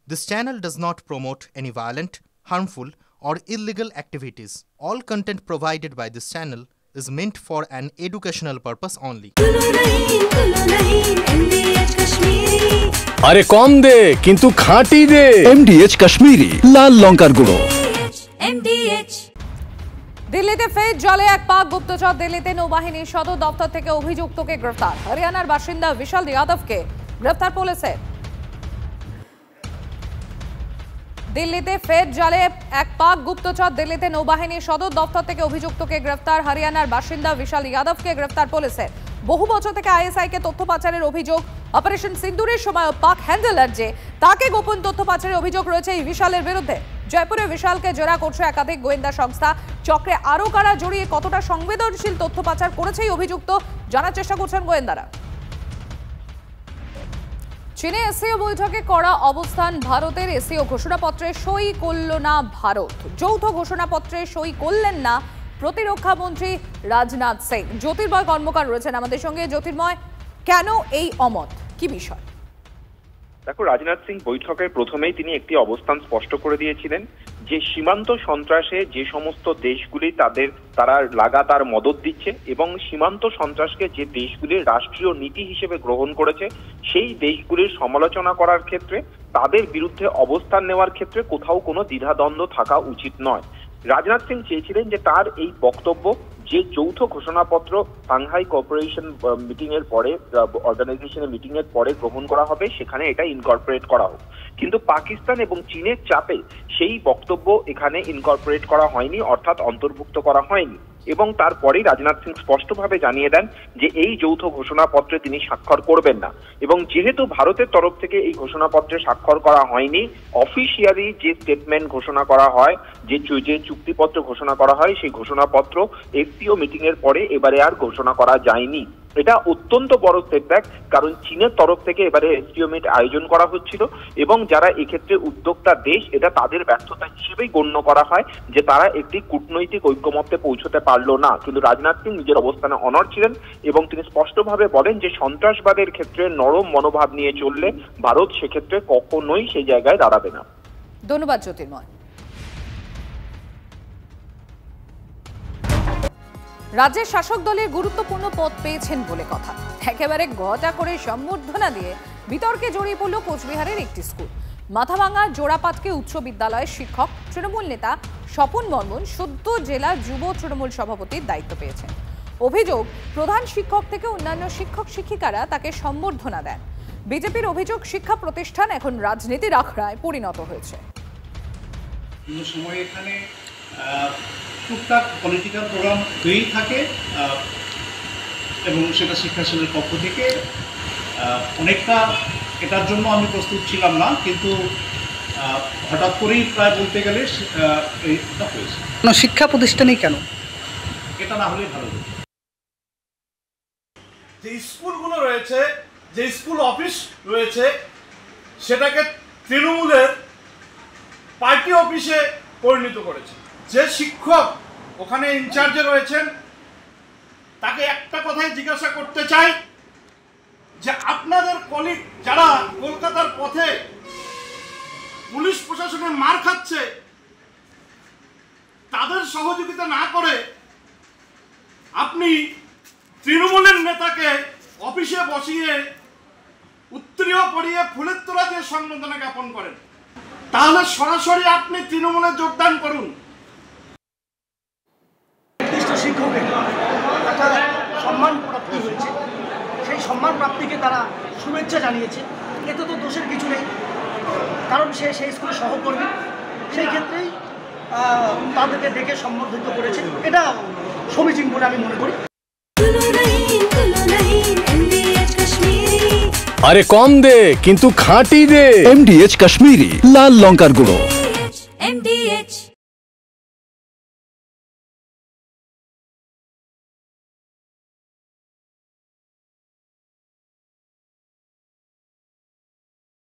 This channel does not promote any violent, harmful, or illegal activities. All content provided by this channel is meant for an educational purpose only. अरे कम दे किंतु खाटी दे MDH Kashmiri लाल लंकार गुड़ो দিল্লিতে ফের জলে এক পাক গুপ্তচর। দিল্লিতে নৌবাহিনীর সদর দপ্তর থেকে অভিযুক্তকে গ্রেফতার। হরিয়ানার বাসিন্দা বিশাল যাদবকে গ্রেফতার পুলিশে। দিল্লিতে ফের জলে এক পাক গুপ্তচর। দিল্লিতে নৌবাহিনীর সদর দপ্তর থেকে অভিযুক্তকে গ্রেফতার। হরিয়ানার বাসিন্দা বিশাল যাদবকে গ্রেফতার পুলিশে। বহু বছর থেকে আইএসআইকে তথ্য পাচারের অভিযোগ। অপারেশন সিন্দুরের সময় পাক হ্যান্ডেলার যে তাকে গোপন তথ্য পাচারের অভিযোগ রয়েছে এই বিশালের বিরুদ্ধে। জয়পুরে বিশালকে জেরা করছে একাধিক গোয়েন্দা সংস্থা। চক্রে আরও কারা জড়িয়ে, কতটা সংবেদনশীল তথ্য পাচার করেছে এই অভিযুক্ত, জানার চেষ্টা করছেন গোয়েন্দারা। চীনে এসিও বৈঠকে কড়া অবস্থান ভারতের। এসিও ঘোষণাপত্রে সই করল না ভারত। যৌথ ঘোষণাপত্রে সই করলেন না প্রতিরক্ষা মন্ত্রী রাজনাথ সিং। জ্যোতির্ময় কর্মকার রয়েছেন আমাদের সঙ্গে। জ্যোতির্ময়, কেন এই অমত, কি বিষয়? দেখো, রাজনাথ সিং বৈঠকের প্রথমেই তিনি একটি অবস্থান স্পষ্ট করে দিয়েছিলেন যে সীমান্ত সন্ত্রাসে যে সমস্ত দেশগুলি তারা লাগাতার মদত দিচ্ছে এবং সীমান্ত সন্ত্রাসকে যে দেশগুলি রাষ্ট্রীয় নীতি হিসেবে গ্রহণ করেছে সেই দেশগুলির সমালোচনা করার ক্ষেত্রে, তাদের বিরুদ্ধে অবস্থান নেওয়ার ক্ষেত্রে কোথাও কোনো দ্বিধাদ্বন্দ্ব থাকা উচিত নয়। রাজনাথ সিং চেয়েছিলেন যে তার এই বক্তব্য যে যৌথ ঘোষণাপত্র সাংহাই কোঅপারেশন মিটিং এর পরে, অর্গানাইজেশনের মিটিং এর পরে গ্রহণ করা হবে, সেখানে এটা ইনকর্পোরেট করা হোক। কিন্তু পাকিস্তান এবং চীনের চাপে সেই বক্তব্য এখানে ইনকর্পোরেট করা হয়নি, অর্থাৎ অন্তর্ভুক্ত করা হয়নি। এবং তারপরেই রাজনাথ সিং স্পষ্টভাবে জানিয়ে দেন যে এই যৌথ ঘোষণাপত্রে তিনি স্বাক্ষর করবেন না। এবং যেহেতু ভারতের তরফ থেকে এই ঘোষণাপত্রে স্বাক্ষর করা হয়নি, অফিসিয়ালি যে স্টেটমেন্ট ঘোষণা করা হয়, যে চুক্তিপত্র ঘোষণা করা হয়, সেই ঘোষণাপত্র এসসিও মিটিং এর পরে এবারে আর ঘোষণা করা যায়নি। এটা অত্যন্ত বড় সেটব্যাক, কারণ চীনের তরফ থেকে এবারে এসসিও মিট আয়োজন করা হচ্ছিল এবং যারা এক্ষেত্রে উদ্যোক্তা দেশ, এটা তাদের ব্যর্থতা হিসেবেই গণ্য করা হয় যে তারা একটি কূটনৈতিক ঐক্যমত্যে পৌঁছতে পারলো না। কিন্তু রাজনাথ সিং নিজের অবস্থানে অনড় ছিলেন এবং তিনি স্পষ্টভাবে বলেন যে সন্ত্রাসবাদের ক্ষেত্রে নরম মনোভাব নিয়ে চললে ভারত সেক্ষেত্রে কখনোই সেই জায়গায় দাঁড়াবে না। ধন্যবাদ জ্যোতির্ময়। রাজ্যের শাসক দলের গুরুত্বপূর্ণ পদ পেয়েছেন বলে কথা। একেবারে গজা করে সম্বর্ধনা দিয়ে বিতর্কে জড়িয়ে পড়ল কোচবিহারের একটি স্কুল। মাথাভাঙা জোড়াপাতকে উচ্চ বিদ্যালয়ের শিক্ষক তৃণমূল নেতা স্বপন বর্মন সদ্য জেলা যুব তৃণমূল সভাপতির দায়িত্ব পেয়েছেন। অভিযোগ, প্রধান শিক্ষক থেকে অন্যান্য শিক্ষক শিক্ষিকারা তাকে সম্বর্ধনা দেন। বিজেপির অভিযোগ, শিক্ষা প্রতিষ্ঠান এখন রাজনীতির আখড়ায় পরিণত হয়েছে। টুকটাক পলিটিক্যাল প্রোগ্রাম হয়েই থাকে এবং সেটা শিক্ষা সেলের পক্ষ থেকে অনেকটা এটার জন্য আমি প্রস্তুত ছিলাম না, কিন্তু হঠাৎ করেই প্রায় বলতে গেলে এইটা হয়েছে। শিক্ষা প্রতিষ্ঠানেই কেন এটা না হলে ভালো হতো। যে স্কুলগুলো রয়েছে, যে স্কুল অফিস রয়েছে, সেটাকে তৃণমূলের পার্টি অফিসে পরিণত করেছে। যে শিক্ষক ওখানে ইনচার্জে রয়েছেন তাকে একটা কথাই জিজ্ঞাসা করতে চাই যে আপনাদের কলিগ যারা কলকাতার পথে পুলিশ প্রশাসনের মার খাচ্ছে, তাদের সহযোগিতা না করে আপনি তৃণমূলের নেতাকে অফিসে বসিয়ে উত্তরীয় পড়িয়ে ফুলের তোড়া দিয়ে সম্বর্ধনা জ্ঞাপন করেন, তাহলে সরাসরি আপনি তৃণমূলে যোগদান করুন। শিক্ষকের একটা সম্মান প্রাপ্তি হয়েছে, সেই সম্মান প্রাপ্তিকে তারা শুভেচ্ছা জানিয়েছে। এতে তো দোষের কিছু নেই, কারণ সে সেই স্কুলের সহকর্মী। সেই ক্ষেত্রেই তাদেরকে ডেকে সম্বর্ধিত করেছে, এটা সমীচীন বলে আমি মনে করি। अरे कम दे किंतु खाटी दे MDH कश्मीरी लाल लंकार गुड़ो।